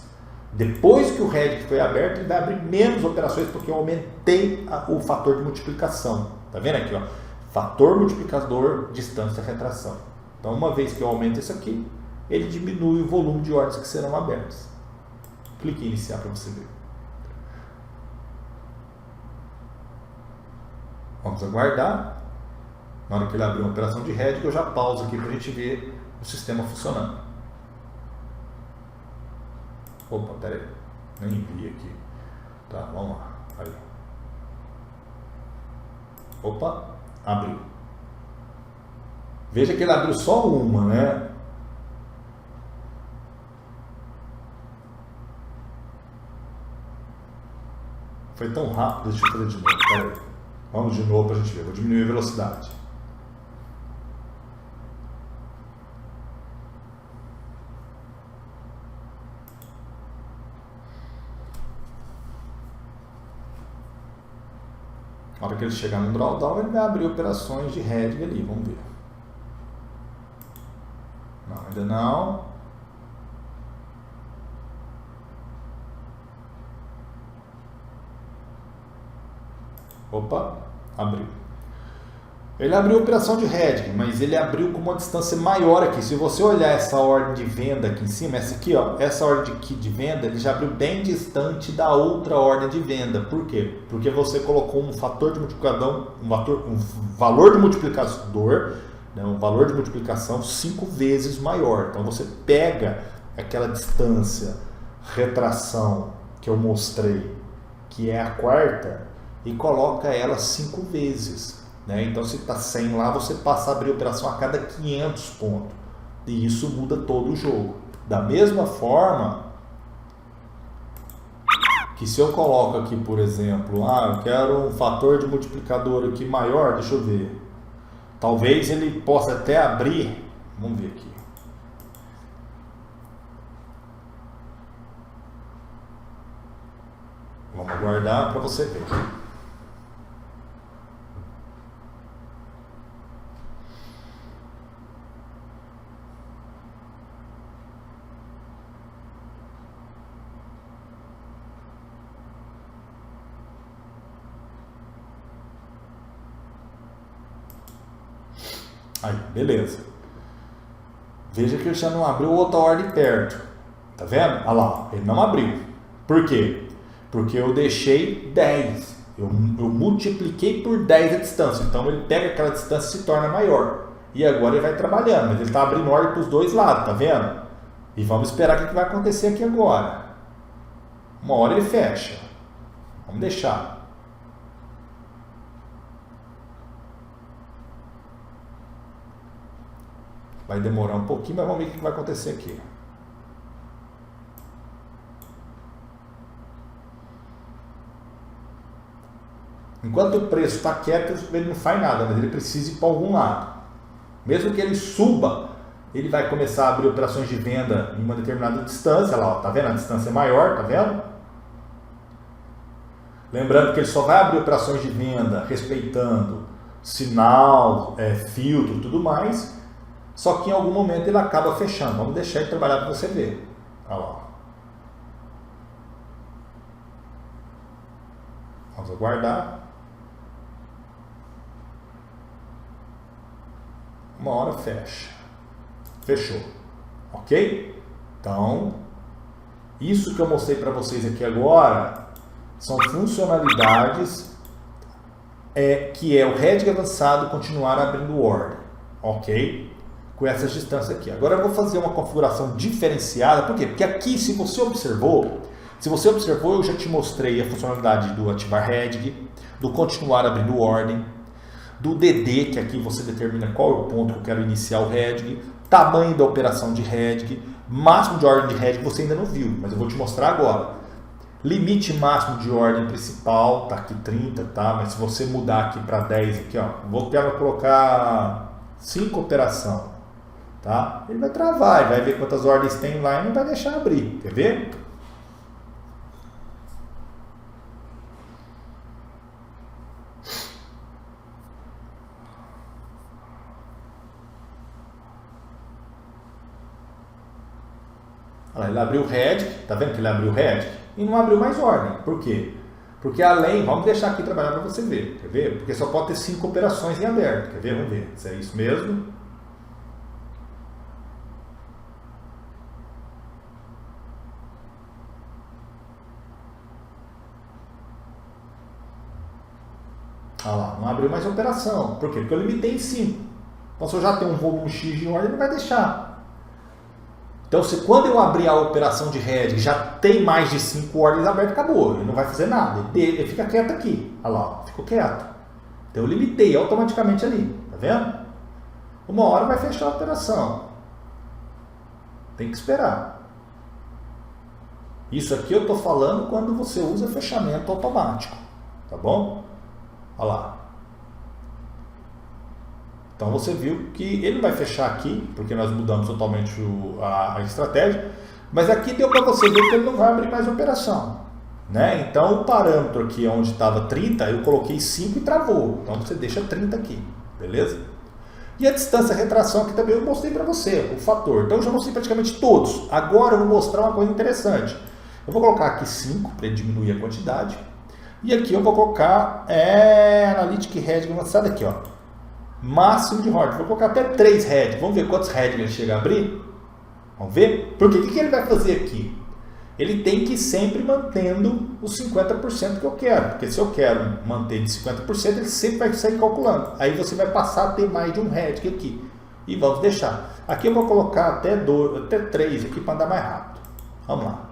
Speaker 1: Depois que o head foi aberto, ele vai abrir menos operações porque eu aumentei o fator de multiplicação. Tá vendo aqui, ó? Fator multiplicador, distância, retração. Então, uma vez que eu aumento isso aqui, ele diminui o volume de ordens que serão abertas. Clique em iniciar para você ver. Vamos aguardar. Na hora que ele abrir uma operação de hedge, eu já pauso aqui para a gente ver o sistema funcionando. Opa, peraí. Nem vi aqui. Tá, vamos lá. Aí. Opa, abriu. Veja que ele abriu só uma, né? Foi tão rápido, deixa eu fazer de novo. Peraí. Vamos de novo para a gente ver. Vou diminuir a velocidade. Na hora que ele chegar no drawdown, ele vai abrir operações de hedge ali. Vamos ver. Não, ainda não. Opa, abriu. Ele abriu a operação de hedge, mas ele abriu com uma distância maior aqui. Se você olhar essa ordem de venda aqui em cima, essa aqui, ó, essa ordem aqui de venda, ele já abriu bem distante da outra ordem de venda. Por quê? Porque você colocou um fator de multiplicador, um valor de multiplicador, né, um valor de multiplicação 5 vezes maior. Então você pega aquela distância, retração que eu mostrei, que é a quarta, e coloca ela 5 vezes. Né? Então, se está 100 lá, você passa a abrir a operação a cada 500 pontos. E isso muda todo o jogo. Da mesma forma que se eu coloco aqui, por exemplo, eu quero um fator de multiplicador aqui maior, deixa eu ver. Talvez ele possa até abrir, vamos ver aqui. Vamos aguardar para você ver. Aí, beleza. Veja que ele já não abriu outra ordem perto. Tá vendo? Olha lá, ele não abriu. Por quê? Porque eu deixei 10. Eu multipliquei por 10 a distância. Então ele pega aquela distância e se torna maior. E agora ele vai trabalhando. Mas ele está abrindo ordem para os dois lados, tá vendo? E vamos esperar o que vai acontecer aqui agora. Uma hora ele fecha. Vamos deixar. Vai demorar um pouquinho, mas vamos ver o que vai acontecer aqui. Enquanto o preço está quieto, ele não faz nada, mas ele precisa ir para algum lado. Mesmo que ele suba, ele vai começar a abrir operações de venda em uma determinada distância. Lá, ó, tá vendo? A distância é maior, tá vendo? Lembrando que ele só vai abrir operações de venda respeitando sinal, filtro, tudo mais, só que em algum momento ele acaba fechando. Vamos deixar ele trabalhar para você ver. Olha lá. Vamos aguardar. Uma hora fecha. Fechou. Ok? Então, isso que eu mostrei para vocês aqui agora são funcionalidades que é o Redig avançado continuar abrindo ordem. Ok? Com essas distâncias aqui. Agora eu vou fazer uma configuração diferenciada. Por quê? Porque aqui, se você observou, eu já te mostrei a funcionalidade do ativar Redig, do continuar abrindo ordem, do DD, que aqui você determina qual é o ponto que eu quero iniciar o Redig, tamanho da operação de Redig, máximo de ordem de Redig você ainda não viu, mas eu vou te mostrar agora. Limite máximo de ordem principal, tá aqui 30, tá? Mas se você mudar aqui para 10, aqui, ó, vou colocar 5 operação, tá? Ele vai travar, ele vai ver quantas ordens tem lá e não vai deixar abrir, quer ver? Ele abriu o Redig, tá vendo que ele abriu o Redig? E não abriu mais ordem. Por quê? Porque além, vamos deixar aqui trabalhar para você ver, quer ver? Porque só pode ter 5 operações em aberto, quer ver? Vamos ver se é isso mesmo. Olha lá, não abriu mais operação. Por quê? Porque eu limitei em 5. Então se eu já tenho um volume X de ordem, ele não vai deixar. Então, quando eu abrir a operação de Redig já tem mais de 5 ordens abertas, acabou. Ele não vai fazer nada. Ele fica quieto aqui. Olha lá, ficou quieto. Então, eu limitei automaticamente ali. Tá vendo? Uma hora vai fechar a operação. Tem que esperar. Isso aqui eu estou falando quando você usa fechamento automático. Tá bom? Olha lá. Então você viu que ele não vai fechar aqui, porque nós mudamos totalmente a estratégia, mas aqui deu para você ver que ele não vai abrir mais operação. Né? Então o parâmetro aqui onde estava 30, eu coloquei 5 e travou. Então você deixa 30 aqui, beleza? E a distância retração aqui também eu mostrei para você, o fator. Então eu já mostrei praticamente todos. Agora eu vou mostrar uma coisa interessante. Eu vou colocar aqui 5 para diminuir a quantidade. E aqui eu vou colocar Analytic Redig avançado aqui, ó. Máximo de ordem. Vou colocar até 3 Redig. Vamos ver quantos Redig ele chega a abrir? Vamos ver? Porque o que ele vai fazer aqui? Ele tem que ir sempre mantendo os 50% que eu quero. Porque se eu quero manter de 50%, ele sempre vai sair calculando. Aí você vai passar a ter mais de um Redig aqui. E vamos deixar. Aqui eu vou colocar até 3 aqui para andar mais rápido. Vamos lá.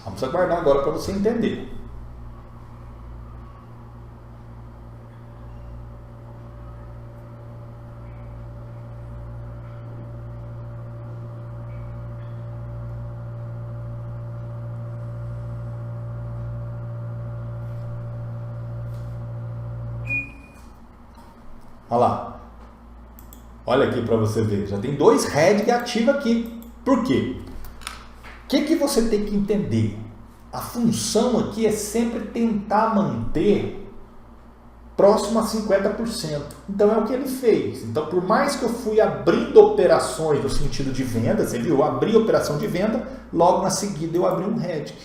Speaker 1: Vamos aguardar agora para você entender. Olha lá. Olha aqui para você ver. Já tem 2 Redig ativos aqui. Por quê? O que você tem que entender? A função aqui é sempre tentar manter próximo a 50%. Então é o que ele fez. Então por mais que eu fui abrindo operações no sentido de venda, você viu? Eu abri a operação de venda, logo na seguida eu abri um Redig.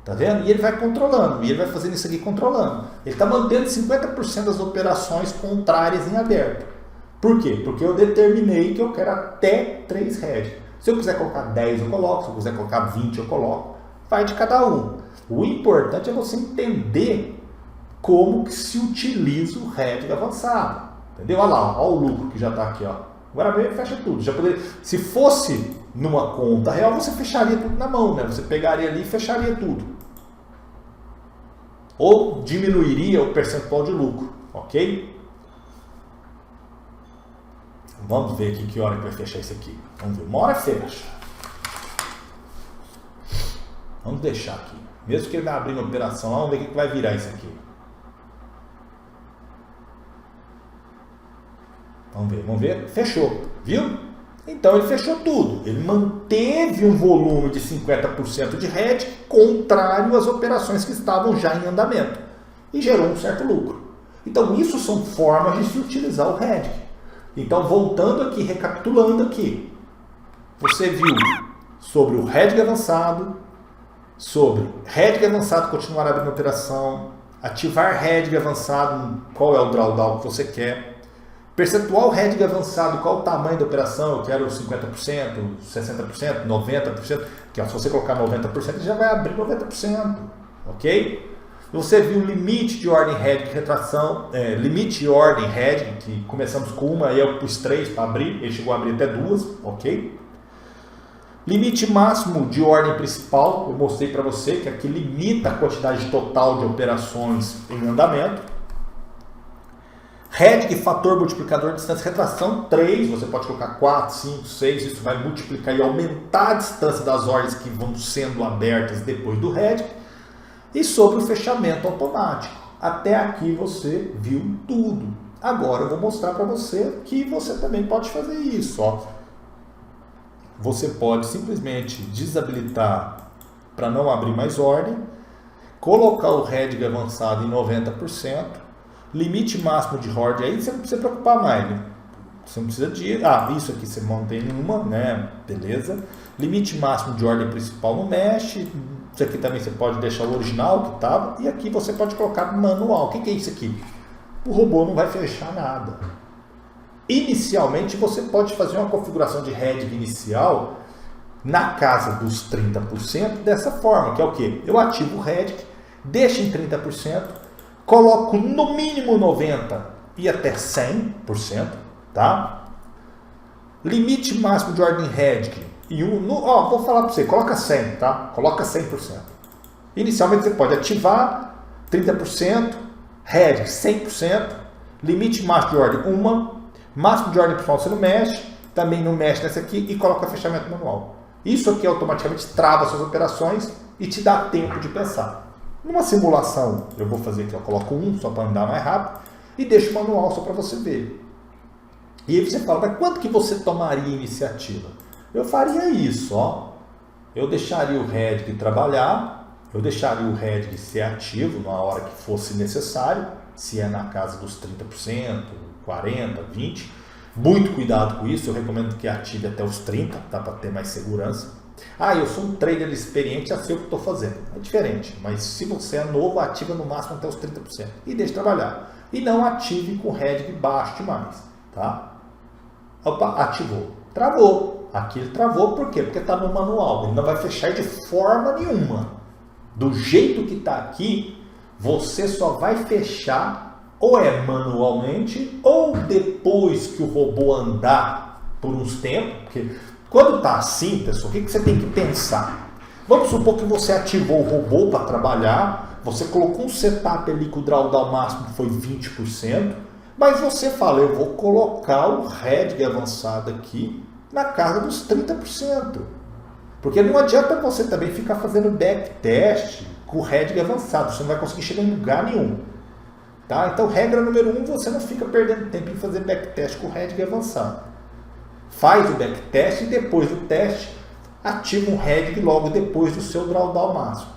Speaker 1: Tá vendo? E ele vai controlando, e ele vai fazendo isso aqui controlando. Ele está mantendo 50% das operações contrárias em aberto. Por quê? Porque eu determinei que eu quero até 3 Redig. Se eu quiser colocar 10 eu coloco, se eu quiser colocar 20 eu coloco, vai de cada um. O importante é você entender como que se utiliza o Redig avançado. Entendeu? Olha lá, olha o lucro que já está aqui. Ó. Agora vem e fecha tudo. Já poderia, se fosse numa conta real, você fecharia tudo na mão, né? Você pegaria ali e fecharia tudo. Ou diminuiria o percentual de lucro, ok? Vamos ver aqui que hora que vai fechar isso aqui. Vamos ver, uma hora fecha. Vamos deixar aqui. Mesmo que ele vai abrir uma operação lá, vamos ver o que vai virar isso aqui. Vamos ver. Fechou. Viu? Então ele fechou tudo. Ele manteve um volume de 50% de hedge, contrário às operações que estavam já em andamento. E gerou um certo lucro. Então isso são formas de se utilizar o hedge. Então voltando aqui, recapitulando aqui. Você viu sobre o hedge avançado, sobre hedge avançado continuar abrindo operação, ativar hedge avançado, qual é o drawdown que você quer, percentual hedge avançado, qual o tamanho da operação, eu quero 50%, 60%, 90%, que se você colocar 90%, ele já vai abrir 90%, ok? Você viu limite de ordem hedge, retração, limite de ordem hedge, que começamos com uma e eu pus 3 para abrir, ele chegou a abrir até 2, ok? Limite máximo de ordem principal, eu mostrei para você que aqui limita a quantidade total de operações em andamento. Hedge, fator multiplicador de distância, retração 3, você pode colocar 4, 5, 6, isso vai multiplicar e aumentar a distância das ordens que vão sendo abertas depois do hedge. E sobre o fechamento automático. Até aqui você viu tudo. Agora eu vou mostrar para você que você também pode fazer isso, ó. Você pode simplesmente desabilitar para não abrir mais ordem, colocar o hedge avançado em 90%, limite máximo de ordem, aí você não precisa preocupar mais, né? Você não precisa de... isso aqui você mantém uma, né? Beleza. Limite máximo de ordem principal não mexe, isso aqui também você pode deixar o original que estava, e aqui você pode colocar manual. O que é isso aqui? O robô não vai fechar nada. Inicialmente, você pode fazer uma configuração de hedge inicial na casa dos 30% dessa forma, que é o quê? Eu ativo o hedge, deixo em 30%, coloco no mínimo 90% e até 100%, tá? Limite máximo de ordem hedge, vou falar para você, coloca 100%, tá? Coloca 100%. Inicialmente você pode ativar 30%, hedge 100%, limite máximo de ordem 1%, máximo de ordem principal você não mexe, também não mexe nessa aqui e coloca fechamento manual. Isso aqui automaticamente trava suas operações e te dá tempo de pensar. Numa simulação, eu vou fazer aqui, eu coloco 1 só para andar mais rápido e deixo o manual só para você ver. E aí você fala, mas quanto que você tomaria iniciativa? Eu faria isso, ó. Eu deixaria o hedge trabalhar, eu deixaria o hedge ser ativo na hora que fosse necessário, se é na casa dos 30%, 40%, 20%. Muito cuidado com isso, eu recomendo que ative até os 30%, tá? Para ter mais segurança. Eu sou um trader experiente, já sei o que estou fazendo. É diferente, mas se você é novo, ativa no máximo até os 30% e deixe trabalhar. E não ative com hedge baixo demais, tá? Opa, ativou. Travou. Aqui ele travou, por quê? Porque está no manual. Ele não vai fechar de forma nenhuma. Do jeito que está aqui, você só vai fechar ou manualmente, ou depois que o robô andar por uns tempos. Porque quando está assim, pessoal, o que você tem que pensar? Vamos supor que você ativou o robô para trabalhar, você colocou um setup ali que o drawdown máximo foi 20%, mas você fala, eu vou colocar o hedge avançado aqui na casa dos 30%. Porque não adianta você também ficar fazendo backtest com o hedge avançado, você não vai conseguir chegar em lugar nenhum. Tá? Então, regra número 1, você não fica perdendo tempo em fazer backtest com o hedge avançado. Faz o backtest e depois do teste, ativa um hedge logo depois do seu drawdown máximo.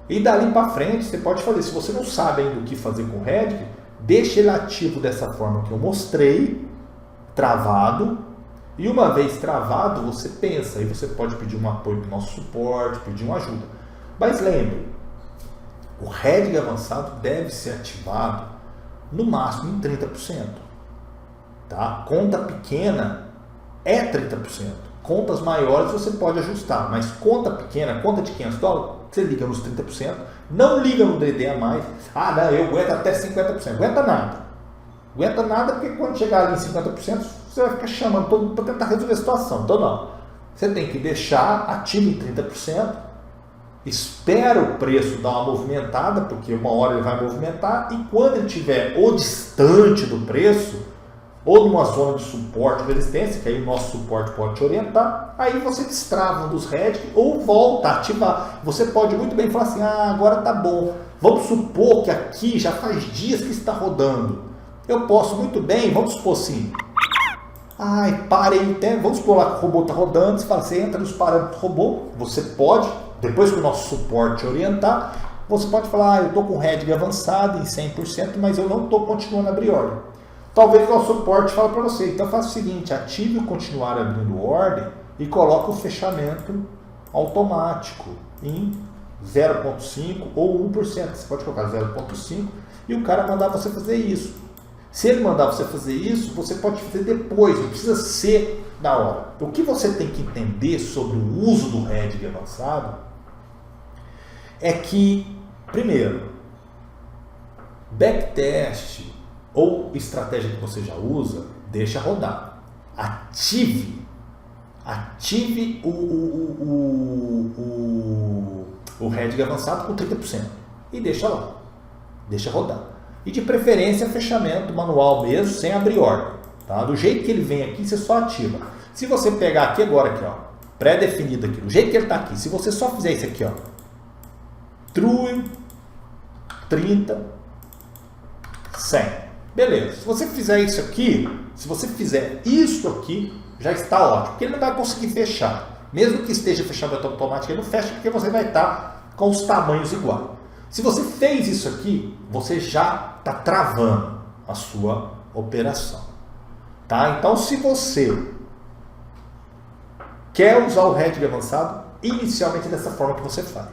Speaker 1: E dali para frente, você pode fazer. Se você não sabe ainda o que fazer com o hedge, deixa ele ativo dessa forma que eu mostrei, travado. E uma vez travado, você pensa. Aí você pode pedir um apoio do nosso suporte, pedir uma ajuda. Mas lembre, o hedge avançado deve ser ativado no máximo em 30%. Tá? Conta pequena é 30%. Contas maiores você pode ajustar, mas conta pequena, conta de $500, você liga nos 30%, não liga no DD a mais. Não, eu aguento até 50%. Aguenta nada. Aguenta nada porque quando chegar ali em 50%, você vai ficar chamando todo mundo para tentar resolver a situação. Então não. Você tem que deixar ativo em 30%, espera o preço dar uma movimentada, porque uma hora ele vai movimentar, e quando ele estiver ou distante do preço, ou numa zona de suporte ou resistência, que aí o nosso suporte pode te orientar, aí você destrava um dos hedge ou volta a ativar. Você pode muito bem falar assim, agora tá bom. Vamos supor que aqui já faz dias que está rodando. Eu posso muito bem, vamos supor assim, Ai, parei, vamos supor lá que o robô está rodando, você entra nos parâmetros do robô, você pode, depois que o nosso suporte orientar, você pode falar, eu estou com heading avançado em 100%, mas eu não estou continuando a abrir ordem. Talvez o nosso suporte fale para você, então faça o seguinte, ative o continuar abrindo ordem e coloque o fechamento automático em 0,5% ou 1%. Você pode colocar 0,5% e o cara mandar você fazer isso. Se ele mandar você fazer isso, você pode fazer depois, não precisa ser na hora. O que você tem que entender sobre o uso do heading avançado é que, primeiro, backtest ou estratégia que você já usa, deixa rodar. Ative o heading avançado com 30% e deixa lá, deixa rodar. E de preferência fechamento manual mesmo, sem abrir ordem. Tá? Do jeito que ele vem aqui, você só ativa. Se você pegar aqui agora, aqui, ó, pré-definido aqui, do jeito que ele está aqui, se você só fizer isso aqui, ó, true, 30, 100. Beleza. Se você fizer isso aqui, se você fizer isso aqui, já está ótimo. Porque ele não vai conseguir fechar. Mesmo que esteja fechamento automático, ele não fecha porque você vai estar com os tamanhos iguais. Se você fez isso aqui, você já está travando a sua operação. Tá? Então, se você quer usar o heading avançado, inicialmente dessa forma que você faz.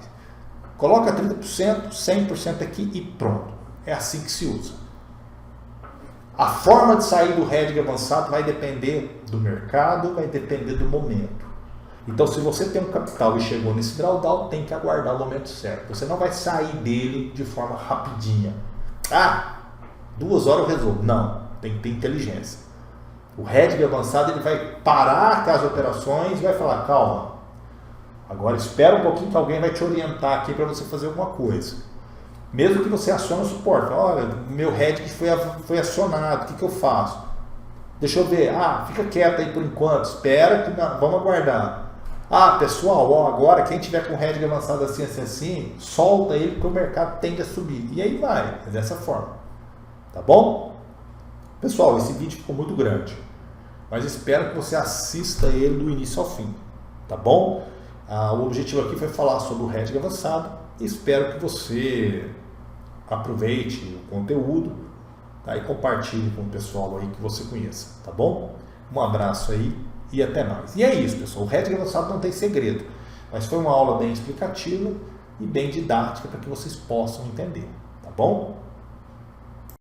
Speaker 1: Coloca 30%, 100% aqui e pronto. É assim que se usa. A forma de sair do heading avançado vai depender do mercado, vai depender do momento. Então, se você tem um capital e chegou nesse drawdown, tem que aguardar o momento certo. Você não vai sair dele de forma rapidinha. 2 horas eu resolvo. Não, tem que ter inteligência. O heading avançado ele vai parar as operações e vai falar, calma, agora espera um pouquinho que alguém vai te orientar aqui para você fazer alguma coisa. Mesmo que você acione o suporte. Olha, meu heading foi acionado, o que eu faço? Deixa eu ver. Fica quieto aí por enquanto, espera que vamos aguardar. Pessoal, agora quem tiver com heading avançado assim, solta ele porque o mercado tende a subir. E aí vai, é dessa forma. Tá bom? Pessoal, esse vídeo ficou muito grande, mas espero que você assista ele do início ao fim. Tá bom? O objetivo aqui foi falar sobre o heading avançado e espero que você aproveite o conteúdo, tá? E compartilhe com o pessoal aí que você conheça. Tá bom? Um abraço aí. E até mais. E é isso, pessoal. O heading avançado não tem segredo, mas foi uma aula bem explicativa e bem didática para que vocês possam entender. Tá bom?